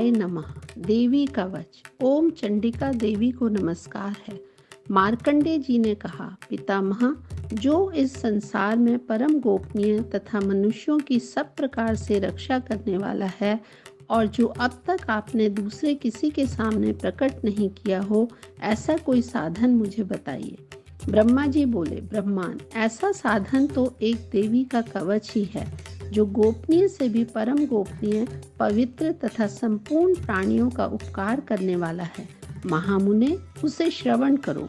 चंडिकाय नमः। देवी कवच। ओम चंडिका देवी को नमस्कार है। मार्कंडेय जी ने कहा, पितामह, जो इस संसार में परम गोपनीय तथा मनुष्यों की सब प्रकार से रक्षा करने वाला है और जो अब तक आपने दूसरे किसी के सामने प्रकट नहीं किया हो, ऐसा कोई साधन मुझे बताइए। ब्रह्मा जी बोले, ब्रह्मांड, ऐसा साधन तो एक देवी का कवच ही है जो गोपनीय से भी परम गोपनीय, पवित्र तथा संपूर्ण प्राणियों का उपकार करने वाला है। महामुने, उसे श्रवण करो।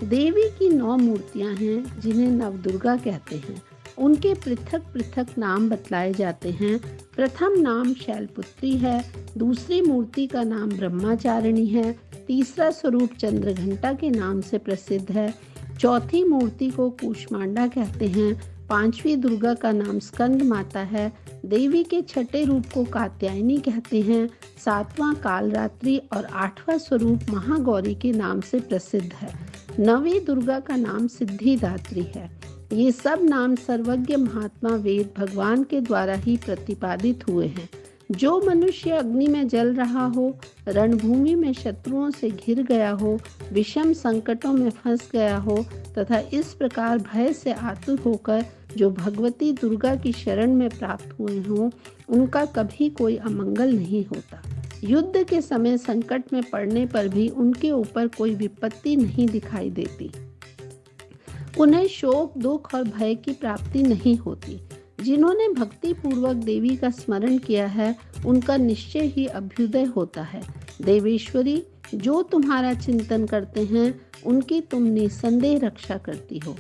देवी की 9 मूर्तियां हैं जिन्हें नवदुर्गा कहते हैं। उनके पृथक पृथक नाम बतलाए जाते हैं। प्रथम नाम शैलपुत्री है, दूसरी मूर्ति का नाम ब्रह्मचारिणी है, तीसरा स्वरूप चंद्रघंटा के नाम से प्रसिद्ध है, चौथी मूर्ति को कूष्मांडा कहते हैं, पांचवी दुर्गा का नाम स्कंद माता है, देवी के छठे रूप को कात्यायनी कहते हैं, सातवां कालरात्रि और आठवां स्वरूप महागौरी के नाम से प्रसिद्ध है। नवीं दुर्गा का नाम सिद्धिदात्री है। ये सब नाम सर्वज्ञ महात्मा वेद भगवान के द्वारा ही प्रतिपादित हुए हैं। जो मनुष्य अग्नि में जल रहा हो, रणभूमि में शत्रुओं से घिर गया हो, विषम संकटों में फंस गया हो तथा इस प्रकार भय से आतुर होकर जो भगवती दुर्गा की शरण में प्राप्त हुए हों, उनका कभी कोई अमंगल नहीं होता। युद्ध के समय संकट में पड़ने पर भी उनके ऊपर कोई विपत्ति नहीं दिखाई देती। उन्हें शोक, दुख और भय की प्राप्ति नहीं होती। जिन्होंने भक्ति पूर्वक देवी का स्मरण किया है, उनका निश्चय ही अभ्युदय होता है। देवेश्वरी, जो तुम्हारा चिंतन करते हैं, उनकी तुम निसंदेह रक्षा करती हो।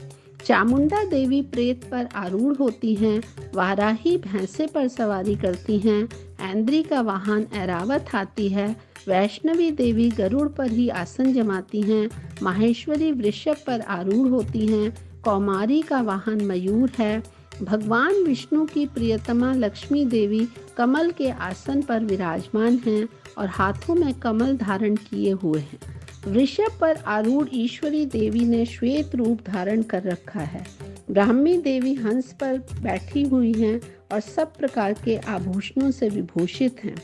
चामुंडा देवी प्रेत पर आरूढ़ होती हैं, वाराही भैंसे पर सवारी करती हैं, ऐन्द्री का वाहन ऐरावत हाथी है, वैष्णवी देवी गरुड़ पर ही आसन जमाती हैं, माहेश्वरी वृषभ पर आरूढ़ होती हैं, कौमारी का वाहन मयूर है, भगवान विष्णु की प्रियतमा लक्ष्मी देवी कमल के आसन पर विराजमान हैं और हाथों में कमल धारण किए हुए हैं। वृषभ पर आरूढ़ ईश्वरी देवी ने श्वेत रूप धारण कर रखा है। ब्राह्मी देवी हंस पर बैठी हुई हैं और सब प्रकार के आभूषणों से विभूषित हैं।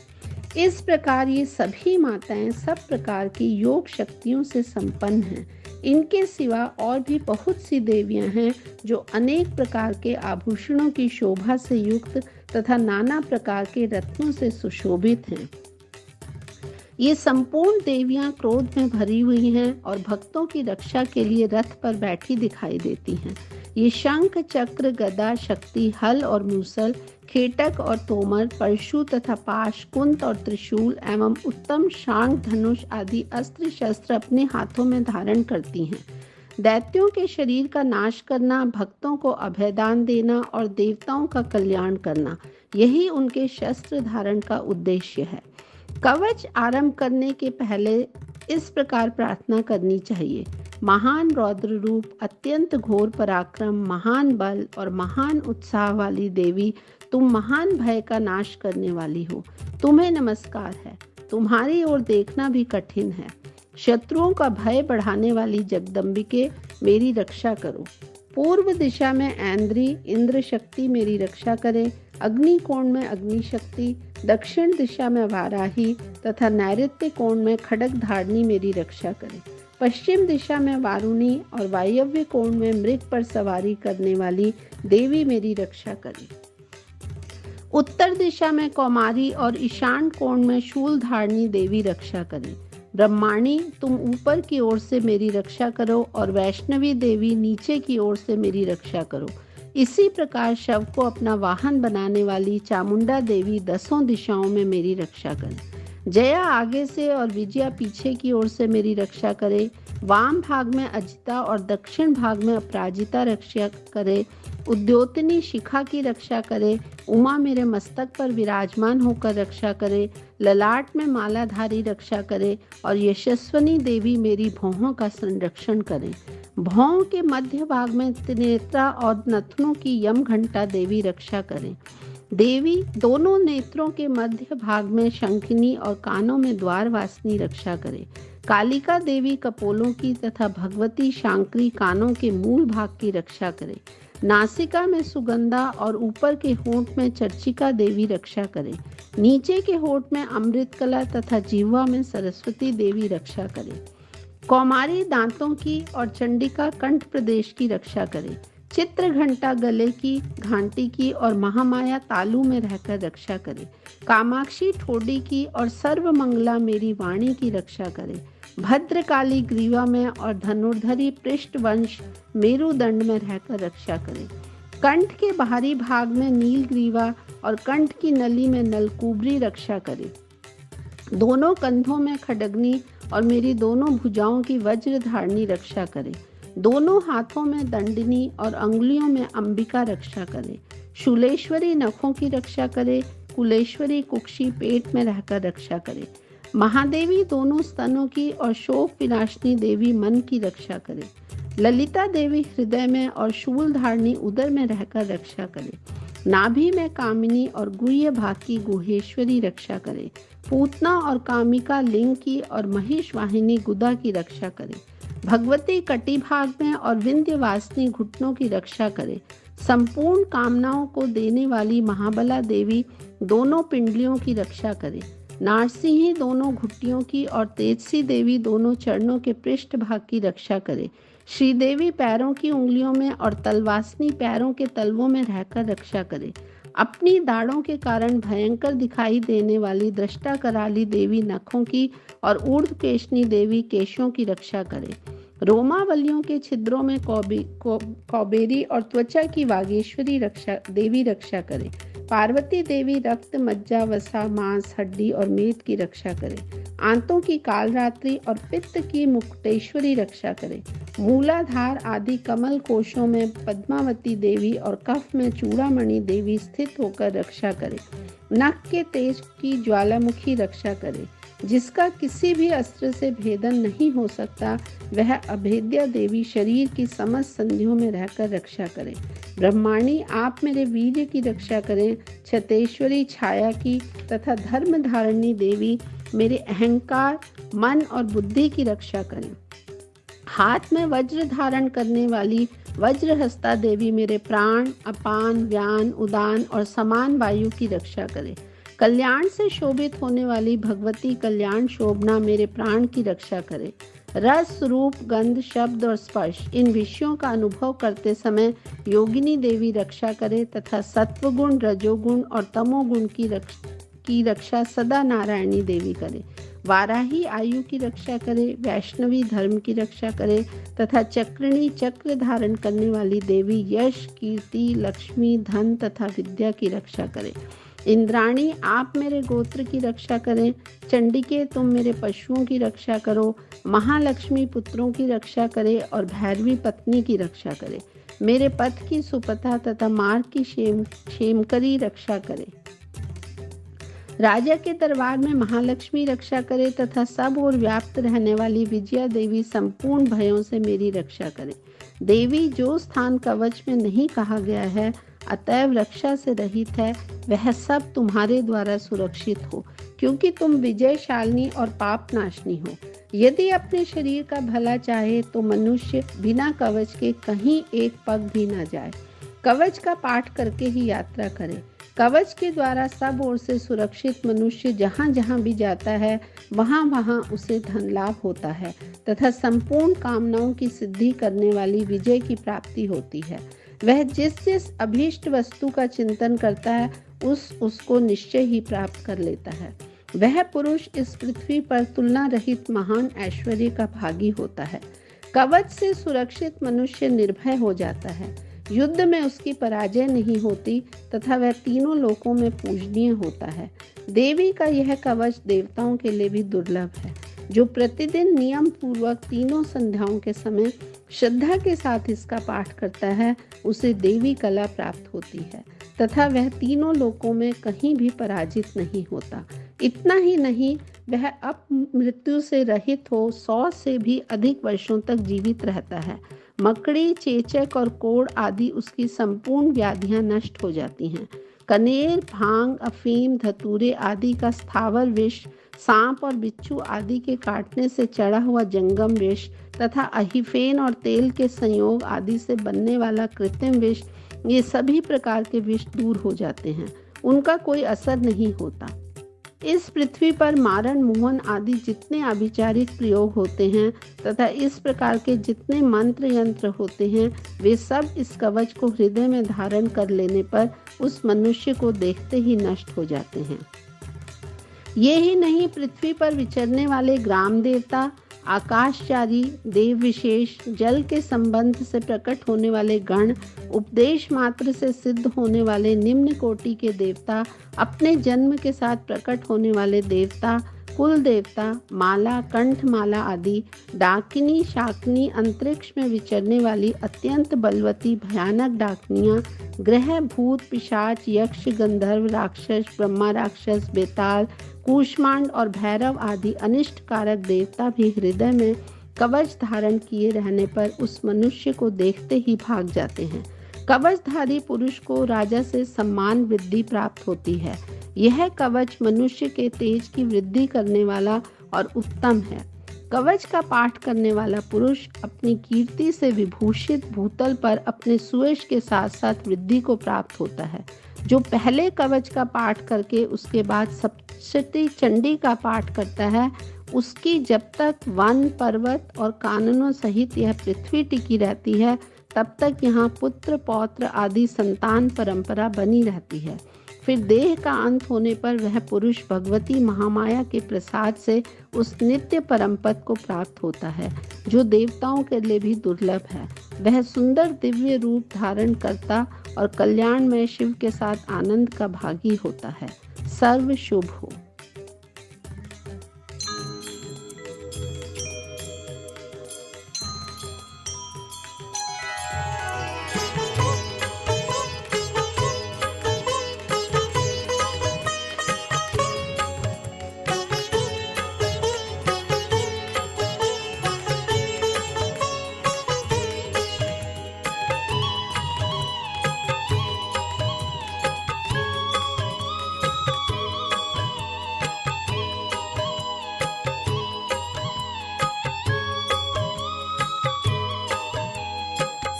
इस प्रकार ये सभी माताएं सब प्रकार की योग शक्तियों से संपन्न हैं। इनके सिवा और भी बहुत सी देवियां हैं जो अनेक प्रकार के आभूषणों की शोभा से युक्त तथा नाना प्रकार के रत्नों से सुशोभित हैं। ये संपूर्ण देवियां क्रोध में भरी हुई हैं और भक्तों की रक्षा के लिए रथ पर बैठी दिखाई देती हैं। ये शंख, चक्र, गदा, शक्ति, हल और मूसल, खेटक और तोमर, परशु तथा पाश, कुंत और त्रिशूल एवं उत्तम शांग, धनुष आदि अस्त्र शस्त्र अपने हाथों में धारण करती हैं। दैत्यों के शरीर का नाश करना, भक्तों को अभयदान देना और देवताओं का कल्याण करना, यही उनके शस्त्र धारण का उद्देश्य है। कवच आरंभ करने के पहले इस प्रकार प्रार्थना करनी चाहिए। महान रौद्र रूप, अत्यंत घोर पराक्रम, महान बल और महान उत्साह वाली देवी, तुम महान भय का नाश करने वाली हो। तुम्हें नमस्कार है। तुम्हारी ओर देखना भी कठिन है। शत्रुओं का भय बढ़ाने वाली जगदम्बिके, मेरी रक्षा करो। पूर्व दिशा में ऐन्द्री, इंद्र शक्ति मेरी रक्षा करे। अग्नि कोण में अग्नि शक्ति, दक्षिण दिशा में वाराही तथा नैऋत्य कोण में खड्ग धारणी मेरी रक्षा करे। पश्चिम दिशा में वारुणी और वायव्य कोण में मृग पर सवारी करने वाली देवी मेरी रक्षा करे। उत्तर दिशा में कौमारी और ईशान कोण में शूल धारणी देवी रक्षा करे। ब्रह्माणी, तुम ऊपर की ओर से मेरी रक्षा करो और वैष्णवी देवी नीचे की ओर से मेरी रक्षा करो। इसी प्रकार शव को अपना वाहन बनाने वाली चामुंडा देवी 10 दिशाओं में मेरी रक्षा करे। जया आगे से और विजया पीछे की ओर से मेरी रक्षा करे। वाम भाग में अजिता और दक्षिण भाग में अपराजिता रक्षा करे। उद्योतनी शिखा की रक्षा करे। उमा मेरे मस्तक पर विराजमान होकर रक्षा करे। ललाट में मालाधारी रक्षा करे और यशस्वनी देवी मेरी भौहों का संरक्षण करे। भौं के मध्य भाग में त्रिनेत्रा और नथनों की यम घंटा देवी रक्षा करें। देवी दोनों नेत्रों के मध्य भाग में शंखिनी और कानों में द्वार वासिनी रक्षा करे। कालिका देवी कपोलों की तथा भगवती शांकरी कानों के मूल भाग की रक्षा करे। नासिका में सुगंधा और ऊपर के होंठ में चर्चिका देवी रक्षा करे। नीचे के होंठ में अमृतकला तथा जिह्वा में सरस्वती देवी रक्षा करे। कौमारी दांतों की और चंडिका कंठ प्रदेश की रक्षा करे। चित्र घंटा गले की, घांटी की और महामाया तालू में रहकर रक्षा करे। कामाक्षी ठोडी की और सर्वमंगला मेरी वाणी की रक्षा करे। भद्रकाली ग्रीवा में और धनुर्धरी पृष्ठवंश मेरुदंड में रहकर रक्षा करे। कंठ के बाहरी भाग में नील ग्रीवा और कंठ की नली में नलकूबरी रक्षा करे। दोनों कंधों में खड्गनी और मेरी दोनों भुजाओं की वज्र धारणी रक्षा करे। दोनों हाथों में दंडनी और अंगुलियों में अंबिका रक्षा करे। शूलेश्वरी नखों की रक्षा करे। कुलेश्वरी कुक्षी पेट में रहकर रक्षा करे। महादेवी दोनों स्तनों की और शोक विनाशिनी देवी मन की रक्षा करे। ललिता देवी हृदय में और शूल धारणी उदर में रहकर रक्षा करे। नाभि में कामिनी और गुह्य भाग की गुहेश्वरी रक्षा करे। पूतना और कामिका लिंग की और महिष वाहिनी गुदा की रक्षा करे। भगवती कटी भाग में और विंध्यवासिनी घुटनों की रक्षा करे। संपूर्ण कामनाओं को देने वाली महाबला देवी दोनों पिंडलियों की रक्षा करे। नारसिंही दोनों घुटियों की और तेजसी देवी दोनों चरणों के पृष्ठ भाग की रक्षा करे। श्रीदेवी पैरों की उंगलियों में और तलवासनी पैरों के तलवों में रहकर रक्षा करे। अपनी दाढ़ों के कारण भयंकर दिखाई देने वाली दृष्टा कराली देवी नखों की और ऊर्ध्वकेशनी देवी केशों की रक्षा करे। रोमावलियों के छिद्रों में कौबेरी और त्वचा की वागेश्वरी देवी रक्षा करे। पार्वती देवी रक्त, मज्जा, वसा, मांस, हड्डी और मेद की रक्षा करे। आंतों की कालरात्रि और पित्त की मुकुटेश्वरी रक्षा करे। मूलाधार आदि कमल कोशों में पद्मावती देवी और कफ में चूड़ामणि देवी स्थित होकर रक्षा करे। नख के तेज की ज्वालामुखी रक्षा करे। जिसका किसी भी अस्त्र से भेदन नहीं हो सकता, वह अभेद्या देवी शरीर की समस्त संधियों में रहकर रक्षा करे। ब्रह्माणी आप मेरे वीर्य की रक्षा करें। छतेश्वरी छाया की तथा धर्म धारणी देवी मेरे अहंकार, मन और बुद्धि की रक्षा करें। हाथ में वज्र धारण करने वाली वज्रहस्ता देवी मेरे प्राण, अपान, व्यान, उदान और समान वायु की रक्षा करे। कल्याण से शोभित होने वाली भगवती कल्याण शोभना मेरे प्राण की रक्षा करे। रस, रूप, गंध, शब्द और स्पर्श इन विषयों का अनुभव करते समय योगिनी देवी रक्षा करे तथा सत्वगुण, रजोगुण और तमोगुण की रक्षा सदा नारायणी देवी करे। वाराही आयु की रक्षा करे, वैष्णवी धर्म की रक्षा करे तथा चक्रिणी चक्र धारण करने वाली देवी यश, कीर्ति, लक्ष्मी, धन तथा विद्या की रक्षा करे। इंद्राणी आप मेरे गोत्र की रक्षा करें। चंडिके तुम मेरे पशुओं की रक्षा करो। महालक्ष्मी पुत्रों की रक्षा करे और भैरवी पत्नी की रक्षा करे। मेरे पथ की सुपथा तथा मार्ग की क्षेमकरी रक्षा करे। राजा के दरबार में महालक्ष्मी रक्षा करे तथा सब ओर व्याप्त रहने वाली विजया देवी संपूर्ण भयों से मेरी रक्षा करे। देवी जो स्थान कवच में नहीं कहा गया है, अतएव रक्षा से रहित है, वह सब तुम्हारे द्वारा सुरक्षित हो, क्योंकि तुम विजयशालिनी और पाप नाशनी हो। यदि अपने शरीर का भला चाहे तो मनुष्य बिना कवच के कहीं एक पग भी न जाए। कवच का पाठ करके ही यात्रा करे। कवच के द्वारा सब ओर से सुरक्षित मनुष्य जहाँ जहाँ भी जाता है, वहाँ वहाँ उसे धन लाभ होता है तथा संपूर्ण कामनाओं की सिद्धि करने वाली विजय की प्राप्ति होती है। वह जिस अभीष्ट वस्तु का चिंतन करता है, उसको निश्चय ही प्राप्त कर लेता है। वह पुरुष इस पृथ्वी पर तुलना रहित महान ऐश्वर्य का भागी होता है। कवच से सुरक्षित मनुष्य निर्भय हो जाता है। युद्ध में उसकी पराजय नहीं होती तथा वह तीनों लोकों में पूजनीय होता है। देवी का यह कवच देवताओं के लिए भी दुर्लभ है। जो प्रतिदिन नियम पूर्वक तीनों संध्याओं के समय श्रद्धा के साथ इसका पाठ करता है, उसे देवी कला प्राप्त होती है तथा वह तीनों लोकों में कहीं भी पराजित नहीं होता। इतना ही नहीं, वह मृत्यु से रहित हो 100 से भी अधिक वर्षों तक जीवित रहता है। मकड़ी, चेचक और कोढ़ आदि उसकी संपूर्ण व्याधियां नष्ट हो जाती हैं। कनेर, भांग, अफीम, धतूरे आदि का स्थावर विष सांप और बिच्छू आदि के काटने से चढ़ा हुआ जंगम विष तथा अहिफेन और तेल के संयोग आदि से बनने वाला कृत्रिम विष, ये सभी प्रकार के विष दूर हो जाते हैं, उनका कोई असर नहीं होता। इस पृथ्वी पर मारण मोहन आदि जितने अभिचारिक प्रयोग होते हैं तथा इस प्रकार के जितने मंत्र यंत्र होते हैं, वे सब इस कवच को हृदय में धारण कर लेने पर उस मनुष्य को देखते ही नष्ट हो जाते हैं। ये ही नहीं, पृथ्वी पर विचरने वाले ग्राम देवता, आकाशचारी देव विशेष, जल के संबंध से प्रकट होने वाले गण, उपदेश मात्र से सिद्ध होने वाले निम्न कोटि के देवता, अपने जन्म के साथ प्रकट होने वाले देवता, कुल देवता, माला, कंठमाला आदि, डाकिनी, शाकिनी, अंतरिक्ष में विचरने वाली अत्यंत बलवती भयानक डाकनियाँ, ग्रह, भूत, पिशाच, यक्ष, गंधर्व, राक्षस, ब्रह्मा राक्षस, बेताल, कूष्मांड और भैरव आदि अनिष्ट कारक देवता भी हृदय में कवच धारण किए रहने पर उस मनुष्य को देखते ही भाग जाते हैं। कवचधारी पुरुष को राजा से सम्मान वृद्धि प्राप्त होती है। यह कवच मनुष्य के तेज की वृद्धि करने वाला और उत्तम है। कवच का पाठ करने वाला पुरुष अपनी कीर्ति से विभूषित भूतल पर अपने सुयश के साथ साथ वृद्धि को प्राप्त होता है। जो पहले कवच का पाठ करके उसके बाद सप्तशती चंडी का पाठ करता है, उसकी जब तक वन, पर्वत और काननों सहित यह पृथ्वी टिकी रहती है, तब तक यहाँ पुत्र, पौत्र आदि संतान परंपरा बनी रहती है। फिर देह का अंत होने पर वह पुरुष भगवती महामाया के प्रसाद से उस नित्य परमपद को प्राप्त होता है, जो देवताओं के लिए भी दुर्लभ है। वह सुंदर दिव्य रूप धारण करता और कल्याणमय शिव के साथ आनंद का भागी होता है। सर्व शुभ हो।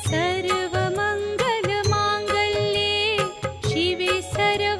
सर्वमङ्गलमाङ्गल्ये शिवे सर्व